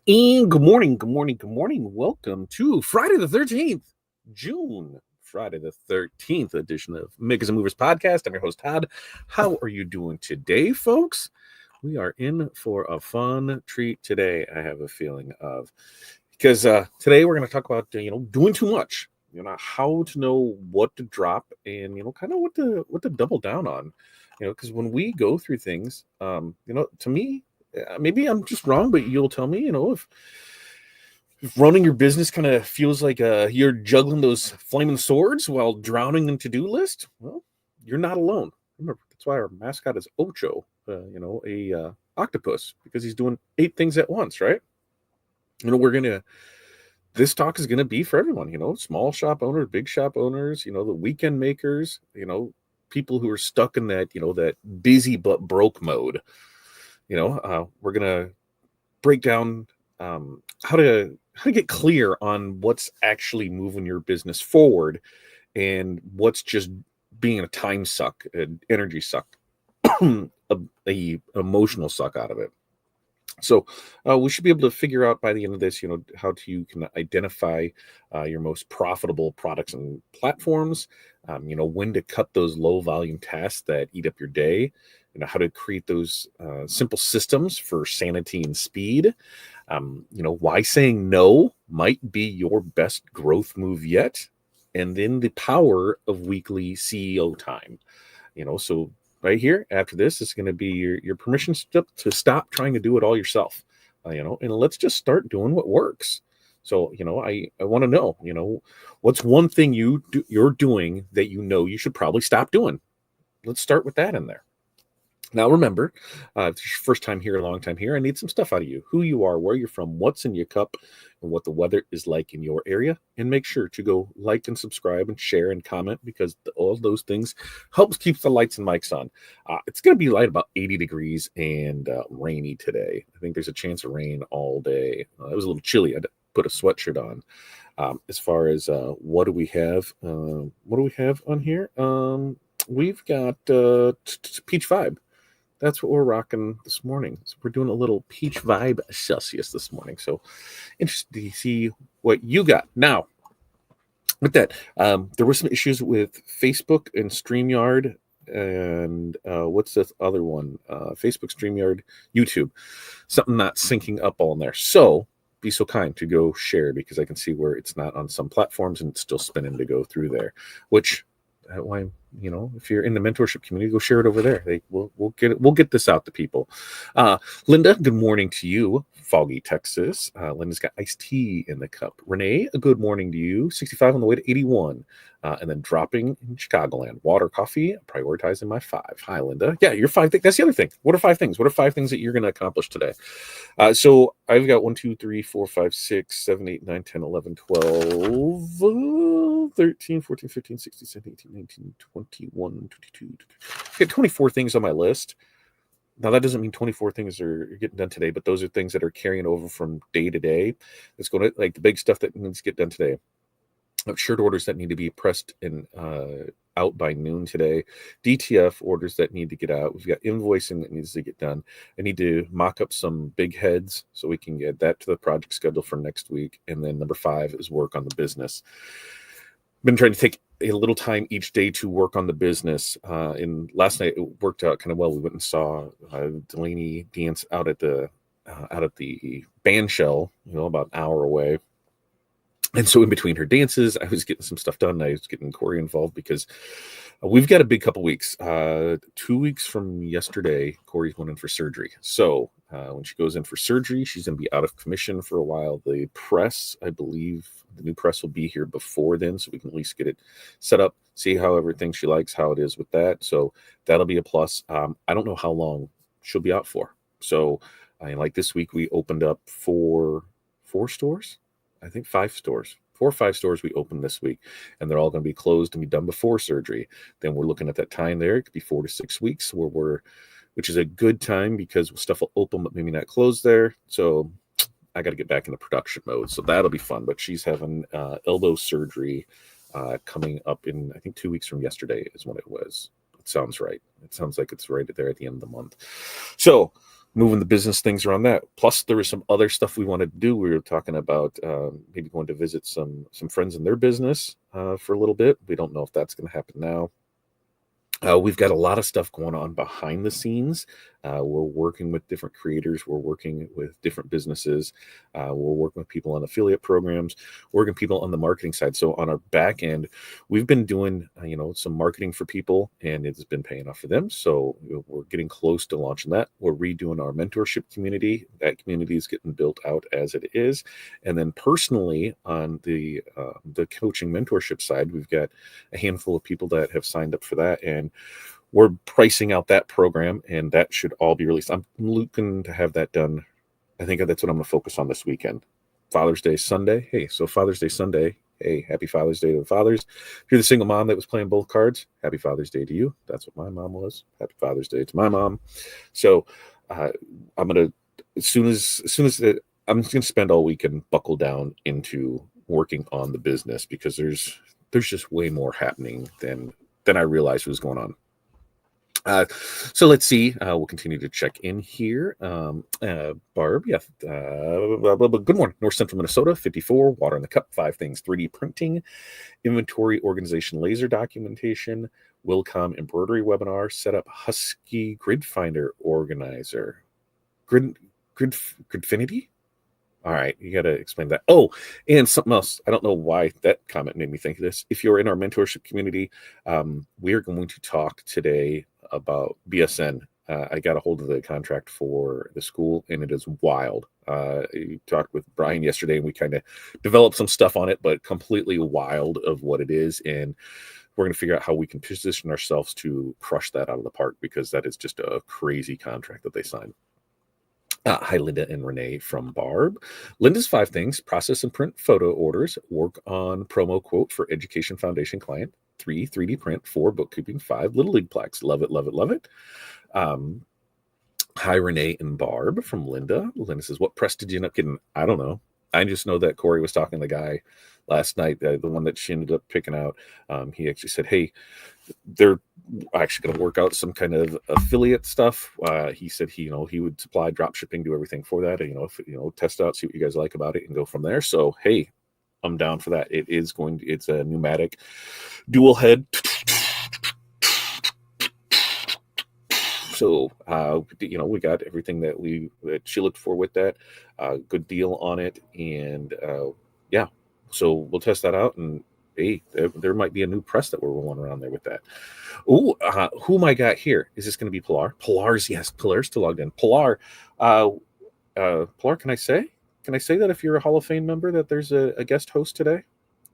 And good morning. Welcome to Friday the 13th, June, Friday the 13th edition of Makers and Movers podcast. I'm your host, Todd. How are you doing today, folks? We are in for a fun treat today, I have a feeling of, because today we're going to talk about, doing too much, how to know what to drop and, kind of what to double down on, because when we go through things, to me, maybe I'm just wrong, but you'll tell me, if running your business kind of feels like you're juggling those flaming swords while drowning in to-do list, well, you're not alone. Remember, that's why our mascot is Ocho, a octopus, because he's doing 8 things at once, right? This talk is gonna be for everyone. Small shop owners, big shop owners, the weekend makers, people who are stuck in that busy but broke mode. We're gonna break down how to get clear on what's actually moving your business forward and what's just being a time suck, an energy suck, a emotional suck out of it. So we should be able to figure out by the end of this, how to you can identify your most profitable products and platforms. When to cut those low volume tasks that eat up your day. How to create those simple systems for sanity and speed. Why saying no might be your best growth move yet, and then the power of weekly CEO time. So right here after this is going to be your permission slip to stop trying to do it all yourself, and let's just start doing what works. So I want to know, what's one thing you're doing that you should probably stop doing. Let's start with that in there. Now, remember, if it's your first time here, a long time here, I need some stuff out of you: who you are, where you're from, what's in your cup, and what the weather is like in your area. And make sure to go like and subscribe and share and comment, because all those things helps keep the lights and mics on. It's going to be light about 80 degrees and rainy today. I think there's a chance of rain all day. It was a little chilly. I had to put a sweatshirt on. As far as what do we have? What do we have on here? We've got Peach Vibe. That's what we're rocking this morning. So we're doing a little peach vibe Celsius this morning. So interested to see what you got. Now, with that, there were some issues with Facebook and StreamYard. And what's this other one? Facebook, StreamYard, YouTube. Something not syncing up all in there. So be so kind to go share, because I can see where it's not on some platforms and it's still spinning to go through there, which why, if you're in the mentorship community, go share it over there. We'll get this out to people. Linda, good morning to you. Foggy, Texas. Linda's got iced tea in the cup. Renee, a good morning to you. 65 on the way to 81. And then dropping in Chicagoland. Water, coffee, prioritizing my 5. Hi, Linda. Yeah, your 5 things. That's the other thing. What are 5 things? What are 5 things that you're going to accomplish today? So I've got 1, 2, 3, 4, 5, 6, 7, 8, 9, 10, 11, 12, 13, 14, 15, 16, 17, 18, 19, 21, 22. I've got 24 things on my list. Now, that doesn't mean 24 things are getting done today, but those are things that are carrying over from day to day. It's going to, like, the big stuff that needs to get done today. Shirt orders that need to be pressed and out by noon today. DTF orders that need to get out. We've got invoicing that needs to get done. I need to mock up some big heads so we can get that to the project schedule for next week. And then number 5 is work on the business. Been trying to take a little time each day to work on the business. And last night it worked out kind of well. We went and saw Delaney dance out at the band shell, about an hour away. And so in between her dances, I was getting some stuff done. I was getting Corey involved because we've got a big couple weeks. 2 weeks from yesterday, Corey's going in for surgery. So when she goes in for surgery, she's going to be out of commission for a while. The press, I believe, the new press will be here before then, so we can at least get it set up, see how everything she likes, how it is with that. So that'll be a plus. I don't know how long she'll be out for. So like this week, we opened up 4 stores. I think 5 stores, 4 or 5 stores we opened this week, and they're all going to be closed and be done before surgery. Then we're looking at that time there. It could be 4 to 6 weeks which is a good time because stuff will open but maybe not close there. So I got to get back into production mode. So that'll be fun. But she's having elbow surgery coming up in, I think, 2 weeks from yesterday is when it was. It sounds right. It sounds like it's right there at the end of the month. So moving the business things around that. Plus, there was some other stuff we wanted to do. We were talking about maybe going to visit some friends in their business for a little bit. We don't know if that's going to happen now. We've got a lot of stuff going on behind the scenes. We're working with different creators. We're working with different businesses. We're working with people on affiliate programs, working people on the marketing side. So on our back end, we've been doing, some marketing for people, and it's been paying off for them. So we're getting close to launching that. We're redoing our mentorship community. That community is getting built out as it is. And then personally, on the coaching mentorship side, we've got a handful of people that have signed up for that, and we're pricing out that program, and that should all be released. I'm looking to have that done. I think that's what I'm going to focus on this weekend. Father's Day Sunday. Hey, so Father's Day Sunday. Hey, happy Father's Day to the fathers. If you're the single mom that was playing both cards, happy Father's Day to you. That's what my mom was. Happy Father's Day to my mom. So I'm going to, as soon as I'm just going to spend all weekend buckle down into working on the business, because there's just way more happening than I realized was going on. So let's see. We'll continue to check in here. Barb, yeah. Good morning. North Central Minnesota, 54, water in the cup, 5 things, 3D printing, inventory organization, laser documentation, Wilcom embroidery webinar, set up Husky grid finder organizer. Gridfinity? All right, you got to explain that. Oh, and something else. I don't know why that comment made me think of this. If you're in our mentorship community, we are going to talk today about BSN. I got a hold of the contract for the school, and it is wild. I talked with Brian yesterday, and we kind of developed some stuff on it, but completely wild of what it is. And we're going to figure out how we can position ourselves to crush that out of the park, because that is just a crazy contract that they signed. Hi, Linda and Renee from Barb. Linda's 5 things: process and print photo orders, work on promo quote for Education Foundation client, 3, 3D print, 4, bookkeeping, 5, Little League plaques. Love it, love it, love it. Hi, Renee and Barb from Linda. Linda says, what press did you end up getting? I don't know. I just know that Corey was talking to the guy last night, the one that she ended up picking out. He actually said, hey, they're actually going to work out some kind of affiliate stuff. He said he would supply drop shipping, do everything for that. And, test out, see what you guys like about it, and go from there. So, hey, I'm down for that. It's a pneumatic dual head. So, we got everything that she looked for with that. Good deal on it. And yeah, so we'll test that out. And hey, there might be a new press that we're rolling around there with that. Oh, who am I got here? Is this going to be Pilar? Pilar's, yes, Pilar's still logged in. Pilar, can I say that if you're a Hall of Fame member, that there's a guest host today,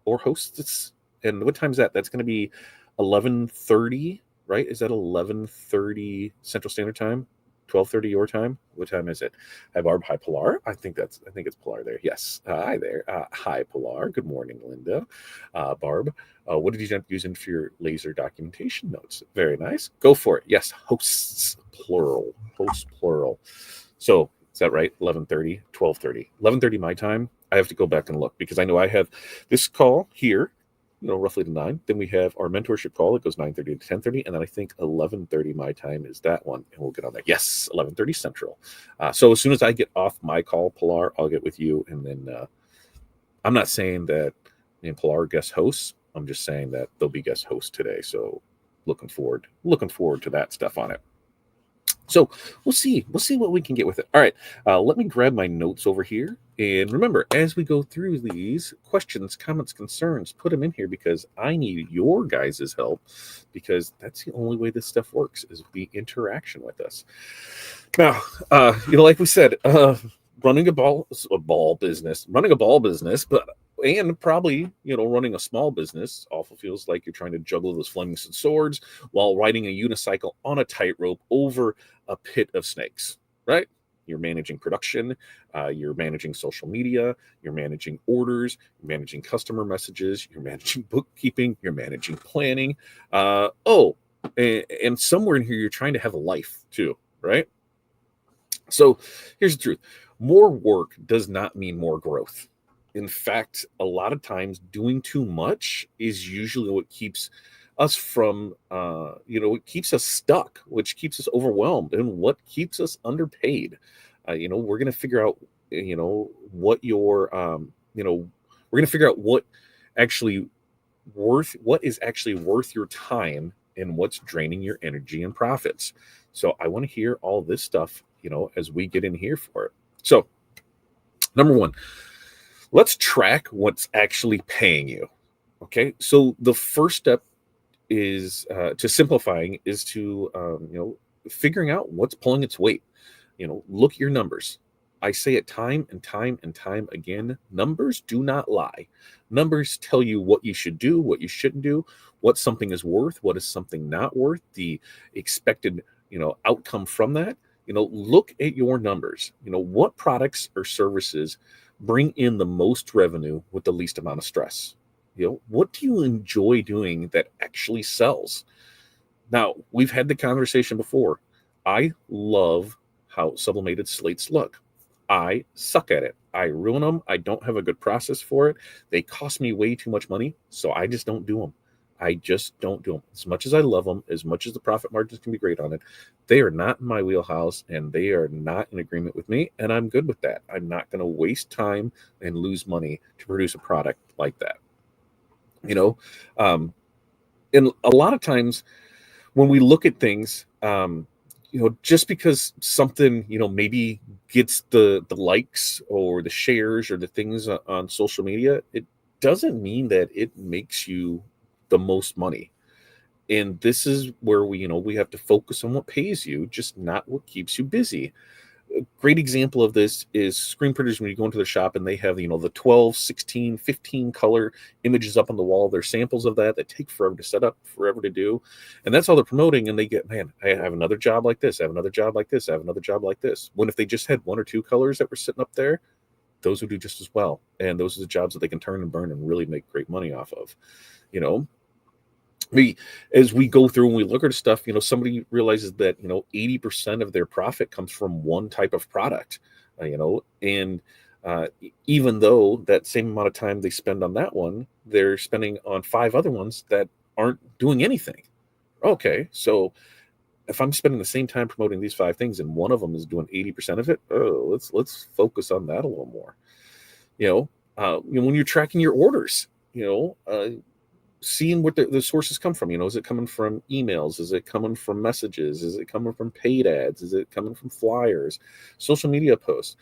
or hosts? And what time is that? That's going to be 11:30, right? Is that 11:30 Central Standard Time? 12:30 your time? What time is it? Hi, Barb. Hi, Pilar. I think it's Pilar there. Yes. Hi there. Hi, Pilar. Good morning, Linda. Barb, what did you end up using for your laser documentation notes? Very nice. Go for it. Yes. Hosts, plural. Hosts, plural. So is that right? 11:30, 12:30, 11:30 my time. I have to go back and look, because I know I have this call here, roughly to 9. Then we have our mentorship call. It goes 9:30 to 10:30. And then I think 11:30 my time is that one. And we'll get on that. Yes, 11:30 Central. So as soon as I get off my call, Pilar, I'll get with you. And then I'm not saying that Pilar are guest hosts. I'm just saying that they'll be guest hosts today. So looking forward to that stuff on it. So we'll see what we can get with it. All right, let me grab my notes over here. And remember, as we go through these questions, comments, concerns, put them in here, because I need your guys' help, because that's the only way this stuff works, is the interaction with us. Now, like we said, running a ball business, but and probably, running a small business also feels like you're trying to juggle those flaming swords while riding a unicycle on a tightrope over a pit of snakes, right? You're managing production, you're managing social media, you're managing orders, you're managing customer messages, you're managing bookkeeping, you're managing planning. And somewhere in here, you're trying to have a life too, right? So here's the truth. More work does not mean more growth. In fact, a lot of times doing too much is usually what keeps us from, it keeps us stuck, which keeps us overwhelmed, and what keeps us underpaid. We're going to figure out, what your, we're going to figure out actually what is actually worth your time and what's draining your energy and profits. So I want to hear all this stuff, as we get in here for it. So, number one, let's track what's actually paying you. Okay. So the first step is to simplifying is to, figuring out what's pulling its weight. Look at your numbers. I say it time and time and time again. Numbers do not lie. Numbers tell you what you should do, what you shouldn't do, what something is worth, what is something not worth, the expected, outcome from that. Look at your numbers. What products or services bring in the most revenue with the least amount of stress? What do you enjoy doing that actually sells? Now, we've had the conversation before. I love how sublimated slates look. I suck at it. I ruin them. I don't have a good process for it. They cost me way too much money, so I just don't do them. I just don't do them. As much as I love them, as much as the profit margins can be great on it, they are not in my wheelhouse, and they are not in agreement with me, and I'm good with that. I'm not going to waste time and lose money to produce a product like that. And a lot of times when we look at things, just because something, maybe gets the likes or the shares or the things on social media, it doesn't mean that it makes you the most money. And this is where we have to focus on what pays you, just not what keeps you busy. A great example of this is screen printers. When you go into the shop and they have, the 12, 16, 15 color images up on the wall, they're samples of that take forever to set up, forever to do. And that's all they're promoting. And they get, man, I have another job like this. I have another job like this. I have another job like this. When if they just had one or two colors that were sitting up there, those would do just as well. And those are the jobs that they can turn and burn and really make great money off of. As we go through and we look at stuff, somebody realizes that 80% of their profit comes from one type of product, and even though that same amount of time they spend on that one, they're spending on 5 other ones that aren't doing anything. Okay, so if I'm spending the same time promoting these 5 things and one of them is doing 80% of it, let's focus on that a little more. When you're tracking your orders, seeing what the sources come from. Is it coming from emails? Is it coming from messages? Is it coming from paid ads? Is it coming from flyers, social media posts?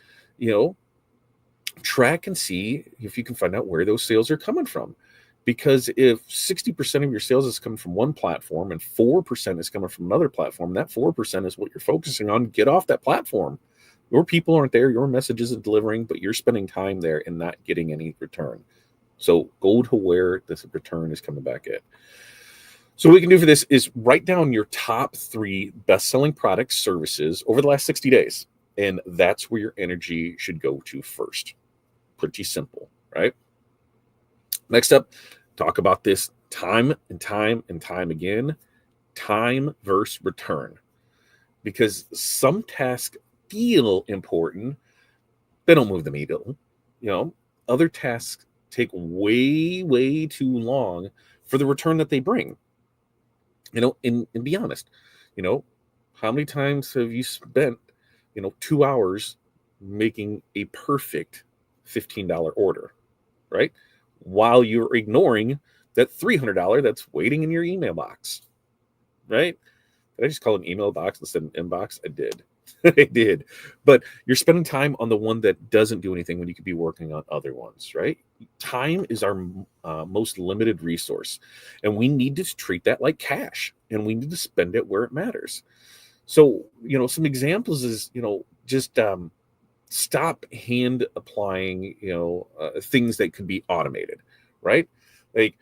Track and see if you can find out where those sales are coming from. Because if 60% of your sales is coming from one platform and 4% is coming from another platform, that 4% is what you're focusing on. Get off that platform. Your people aren't there. Your message isn't delivering, but you're spending time there and not getting any return. So go to where this return is coming back at. So what we can do for this is write down your top 3 best-selling products, services over the last 60 days. And that's where your energy should go to first. Pretty simple, right? Next up, talk about this time and time and time again. Time versus return. Because some tasks feel important. They don't move the needle. Other tasks take way, way too long for the return that they bring. And be honest, how many times have you spent, 2 hours making a perfect $15 order, right? While you're ignoring that $300 that's waiting in your email box, right? Did I just call it an email box instead of an inbox? I did. I did. But you're spending time on the one that doesn't do anything when you could be working on other ones, right? Time is our most limited resource, and we need to treat that like cash, and we need to spend it where it matters. So, some examples is, just stop hand applying, things that could be automated, right? Like,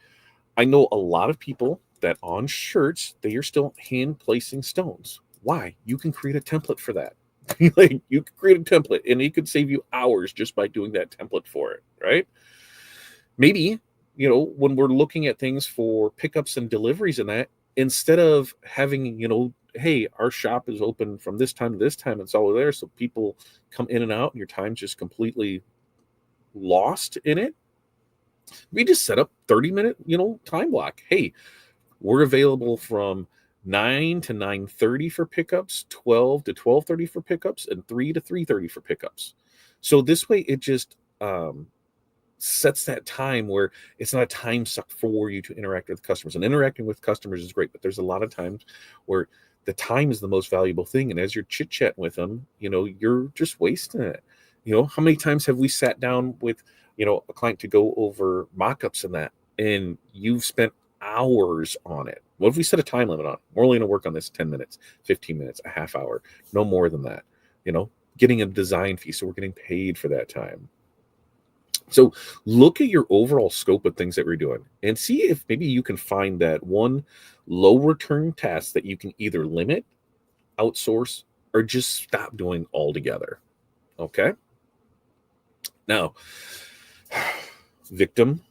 I know a lot of people that on shirts, they are still hand placing stones. Why? You can create a template for that. Like, you can create a template and it could save you hours just by doing that template for it, right? Maybe, when we're looking at things for pickups and deliveries and that, instead of having, hey, our shop is open from this time to this time, it's all there. So people come in and out and your time's just completely lost in it. We just set up 30-minute, time block. Hey, We're available from 9 to 9:30 for pickups, 12 to 12:30 for pickups, and 3 to 3:30 for pickups. So this way it just sets that time where it's not a time suck for you to interact with customers. And interacting with customers is great, but there's a lot of times where the time is the most valuable thing. And as you're chit chatting with them, you're just wasting it. How many times have we sat down with, a client to go over mock-ups and that, and you've spent hours on it? What if we set a time limit on it? We're only going to work on this 10 minutes, 15 minutes, a half hour, no more than that, getting a design fee. So we're getting paid for that time. So look at your overall scope of things that we're doing and see if maybe you can find that one low return task that you can either limit, outsource, or just stop doing altogether. Okay. Now, victim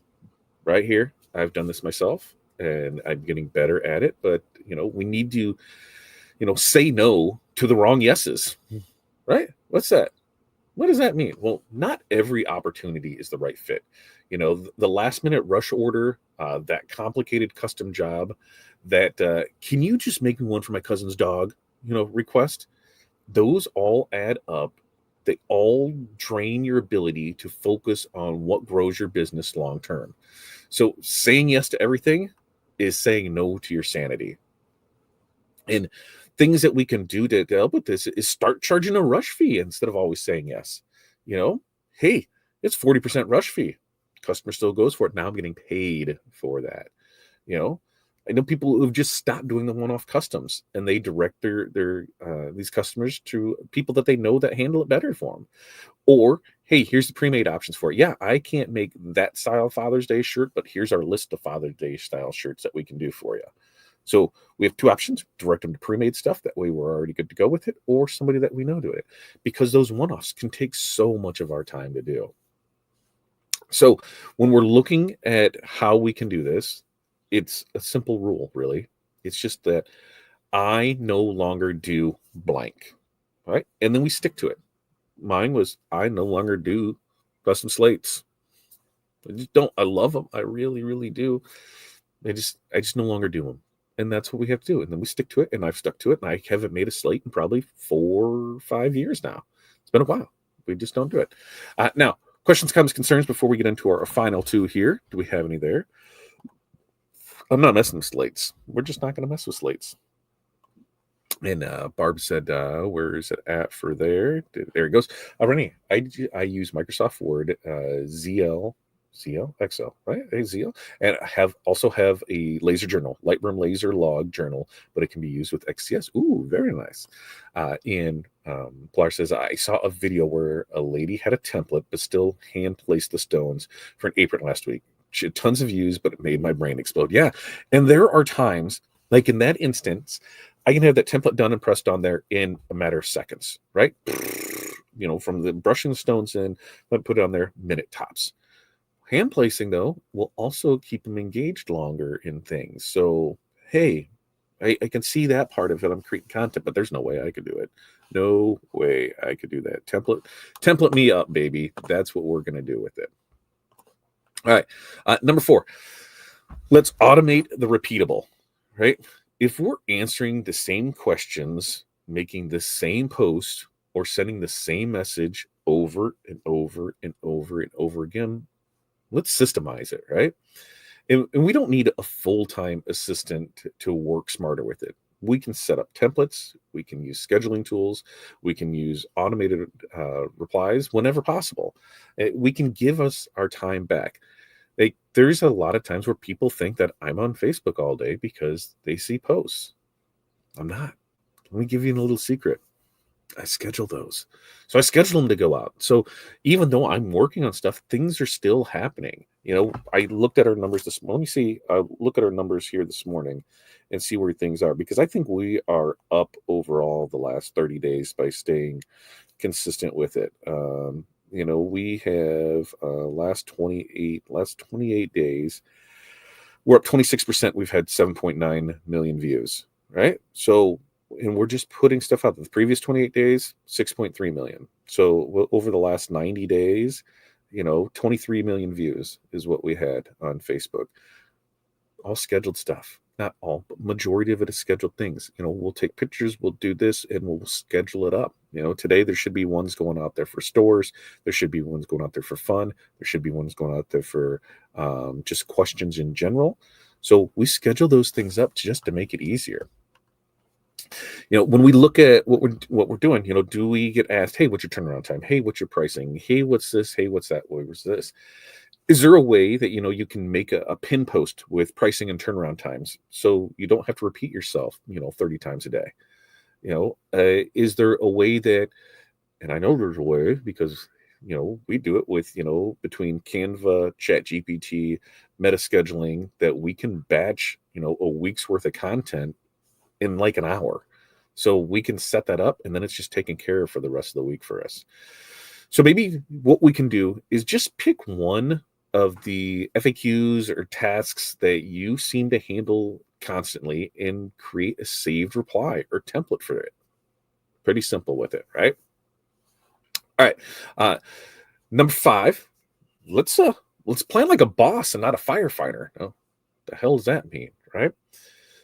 right here. I've done this myself and I'm getting better at it, but we need to, say no to the wrong yeses, right? What's that? What does that mean? Well, not every opportunity is the right fit. The last minute rush order, that complicated custom job, that can you just make me one for my cousin's dog, request? Those all add up. They all drain your ability to focus on what grows your business long term. So saying yes to everything is saying no to your sanity. And things that we can do to help with this is start charging a rush fee instead of always saying yes. Hey, it's 40% rush fee. Customer still goes for it. Now I'm getting paid for that. I know people who've just stopped doing the one-off customs, and they direct their these customers to people that they know that handle it better for them. Or, hey, here's the pre-made options for it. Yeah, I can't make that style Father's Day shirt, but here's our list of Father's Day style shirts that we can do for you. So we have two options: direct them to pre-made stuff. That way we're already good to go with it, or somebody that we know do it, because those one-offs can take so much of our time to do. So when we're looking at how we can do this, it's a simple rule, really. It's just that I no longer do blank, right? And then we stick to it. Mine was I no longer do custom slates. I just don't. I love them. I really, really do. I just no longer do them. And that's what we have to do. And then we stick to it. And I've stuck to it. And I haven't made a slate in probably 4 or 5 years now. It's been a while. We just don't do it. Now, questions, comments, concerns before we get into our final two here. Do we have any there? I'm not messing with slates. We're just not going to mess with slates. And Barb said, where is it at for there? There it goes. Renee, I use Microsoft Word, ZL, Excel, right? ZL. And I also have a laser journal, Lightroom laser log journal, but it can be used with XCS. Ooh, very nice. And Pilar says, I saw a video where a lady had a template, but still hand placed the stones for an apron last week. She had tons of views, but it made my brain explode. Yeah. And there are times, like in that instance, I can have that template done and pressed on there in a matter of seconds, right? From the brushing the stones in, let put it on there, minute tops. Hand placing, though, will also keep them engaged longer in things. So, hey, I can see that part of it. I'm creating content, but there's no way I could do it. No way I could do that. Template me up, baby. That's what we're going to do with it. All right. Number 4, let's automate the repeatable, right? If we're answering the same questions, making the same post, or sending the same message over and over and over and over again, let's systemize it, right? And we don't need a full-time assistant to work smarter with it. We can set up templates. We can use scheduling tools. We can use automated replies whenever possible. We can give us our time back. There's a lot of times where people think that I'm on Facebook all day because they see posts. I'm not. Let me give you a little secret. I schedule those. So I schedule them to go out. So even though I'm working on stuff, things are still happening. I looked at our numbers this morning. Let me see. Look at our numbers here this morning and see where things are, because I think we are up overall the last 30 days by staying consistent with it. We have last 28 days, we're up 26%. We've had 7.9 million views, right? So, and we're just putting stuff out. The previous 28 days, 6.3 million. So over the last 90 days, 23 million views is what we had on Facebook. All scheduled stuff. not all, but majority of it is scheduled things. We'll take pictures, we'll do this, and we'll schedule it up. Today there should be ones going out there for stores. There should be ones going out there for fun. There should be ones going out there for just questions in general. So we schedule those things up just to make it easier. When we look at what we're doing, do we get asked, hey, what's your turnaround time? Hey, what's your pricing? Hey, what's this? Hey, what's that? What was this? Is there a way that you can make a pin post with pricing and turnaround times so you don't have to repeat yourself 30 times a day? Is there a way that, and I know there's a way because we do it with between Canva, Chat GPT, meta scheduling, that we can batch a week's worth of content in like an hour. So we can set that up and then it's just taken care of for the rest of the week for us. So maybe what we can do is just pick one of the FAQs or tasks that you seem to handle constantly and create a saved reply or template for it. Pretty simple with it, right? All right. Number 5, let's plan like a boss and not a firefighter. Oh, the hell does that mean, right?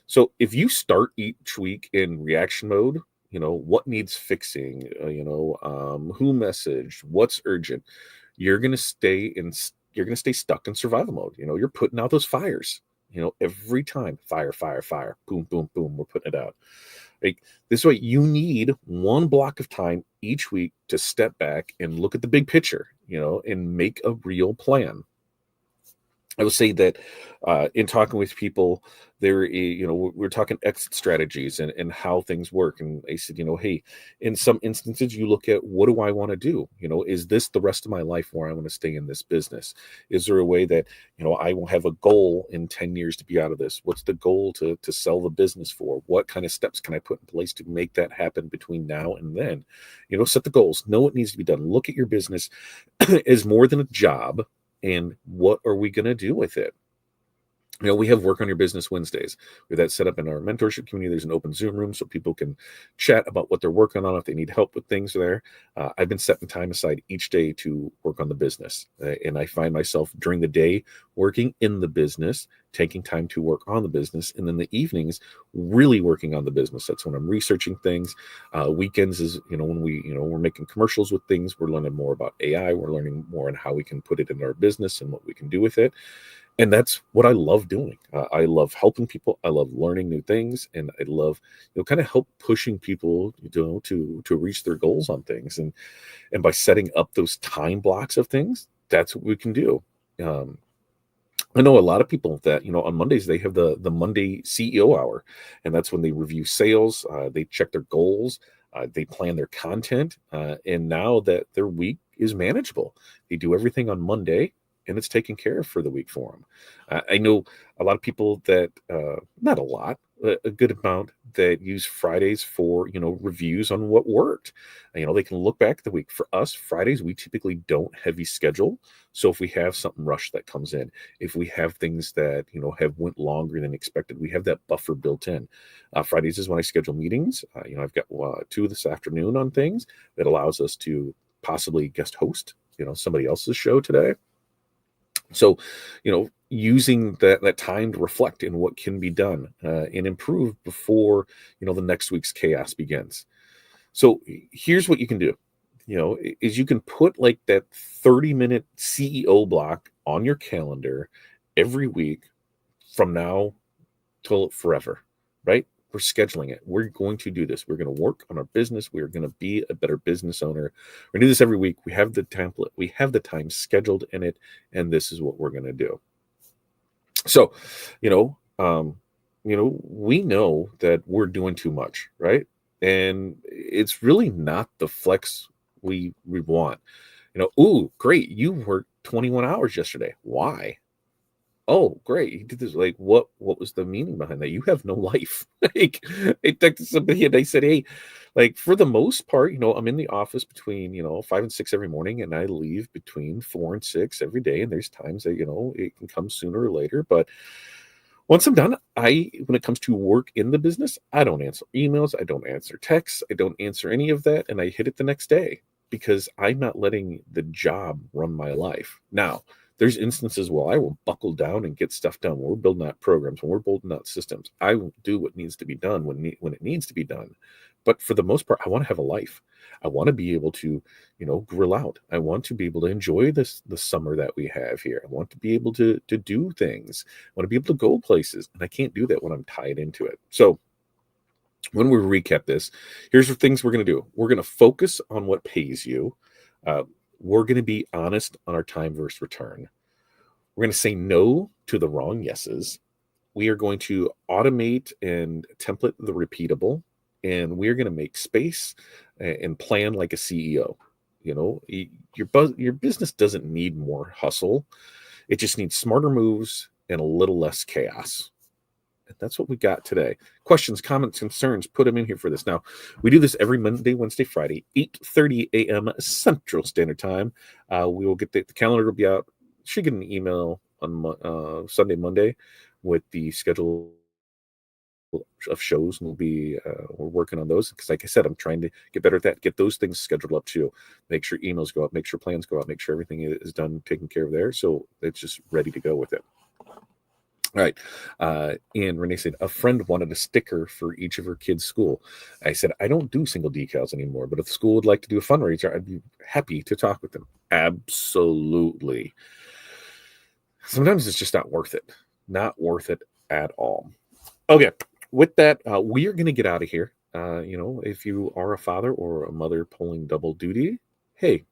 So if you start each week in reaction mode, what needs fixing, who messaged, what's urgent, you're going to stay stuck in survival mode. You're putting out those fires, every time, fire, fire, fire, boom, boom, boom, we're putting it out. Like this way, you need one block of time each week to step back and look at the big picture, and make a real plan. I would say that in talking with people, we're talking exit strategies and how things work. And I said, hey, in some instances, you look at what do I want to do? Is this the rest of my life where I want to stay in this business? Is there a way that, I will have a goal in 10 years to be out of this? What's the goal to sell the business for? What kind of steps can I put in place to make that happen between now and then? Set the goals, know what needs to be done. Look at your business as more than a job. And what are we going to do with it? We have Work on Your Business Wednesdays. We have that set up in our mentorship community. There's an open Zoom room so people can chat about what they're working on if they need help with things there. I've been setting time aside each day to work on the business. And I find myself during the day working in the business, taking time to work on the business. And then the evenings, really working on the business. That's when I'm researching things. Weekends is, when we're making commercials with things. We're learning more about AI. We're learning more on how we can put it in our business and what we can do with it. And that's what I love doing. I love helping people. I love learning new things, and I love, kind of help pushing people, to reach their goals on things. And by setting up those time blocks of things, that's what we can do. I know a lot of people that, on Mondays, they have the Monday CEO hour, and that's when they review sales, they check their goals, they plan their content, and now that their week is manageable, they do everything on Monday, and it's taken care of for the week for them. I know a lot of people that, not a lot, a good amount that use Fridays for, reviews on what worked. They can look back at the week. For us, Fridays, we typically don't heavy schedule. So if we have something rushed that comes in, if we have things that, have went longer than expected, we have that buffer built in. Fridays is when I schedule meetings. I've got 2 this afternoon on things that allows us to possibly guest host, somebody else's show today. So, using that time to reflect in what can be done and improve before, the next week's chaos begins. So here's what you can do, is you can put like that 30-minute CEO block on your calendar every week from now till forever, right? We're scheduling it. We're going to do this. We're going to work on our business. We're going to be a better business owner. We're going to do this every week. We have the template. We have the time scheduled in it. And this is what we're going to do. So, we know that we're doing too much, right? And it's really not the flex we want. Ooh, great. You worked 21 hours yesterday. Why? Oh, great. He did this. Like, what was the meaning behind that? You have no life. Like, I talked to somebody and they said, hey, like, for the most part, I'm in the office between, 5 and 6 every morning, and I leave between 4 and 6 every day. And there's times that, it can come sooner or later. But once I'm done, when it comes to work in the business, I don't answer emails. I don't answer texts. I don't answer any of that. And I hit it the next day because I'm not letting the job run my life. Now, There's instances where I will buckle down and get stuff done. When we're building out programs, when we're building out systems, I will do what needs to be done when it needs to be done. But for the most part, I want to have a life. I want to be able to, grill out. I want to be able to enjoy the summer that we have here. I want to be able to do things. I want to be able to go places, and I can't do that when I'm tied into it. So when we recap this, here's the things we're going to do. We're going to focus on what pays you. We're going to be honest on our time versus return. We're going to say no to the wrong yeses. We are going to automate and template the repeatable, and we're going to make space and plan like a CEO. Your business doesn't need more hustle. It just needs smarter moves and a little less chaos. And that's what we got today. Questions, comments, concerns, put them in here for this. Now, we do this every Monday, Wednesday, Friday, 8:30 a.m. Central Standard Time. We will get the calendar will be out. Should get an email on Sunday, Monday with the schedule of shows, and we're working on those because, like I said, I'm trying to get better at that, get those things scheduled up too, make sure emails go out, make sure plans go out, make sure everything is done, taken care of there, so it's just ready to go with it. All right. And Renee said, a friend wanted a sticker for each of her kids' school. I said, I don't do single decals anymore, but if the school would like to do a fundraiser, I'd be happy to talk with them. Absolutely. Sometimes it's just not worth it. Not worth it at all. Okay. With that, we are going to get out of here. If you are a father or a mother pulling double duty, hey,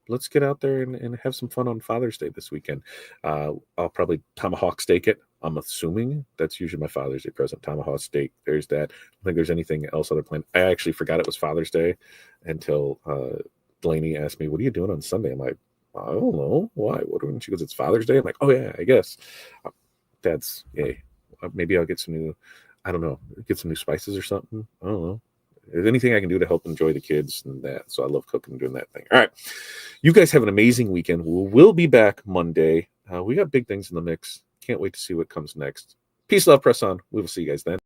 let's get out there and have some fun on Father's Day this weekend. I'll probably tomahawk steak it. I'm assuming that's usually my Father's Day present. Tomahawk steak. There's that. I don't think there's anything else other planned. I actually forgot it was Father's Day until Delaney asked me, what are you doing on Sunday? I'm like, I don't know. Why? She goes, it's Father's Day. I'm like, oh yeah, I guess. That's yay. Maybe I'll get some new, I don't know, get some new spices or something. I don't know. There's anything I can do to help enjoy the kids and that. So I love cooking and doing that thing. All right. You guys have an amazing weekend. We'll be back Monday. We got big things in the mix. Can't wait to see what comes next. Peace, love, press on. We will see you guys then.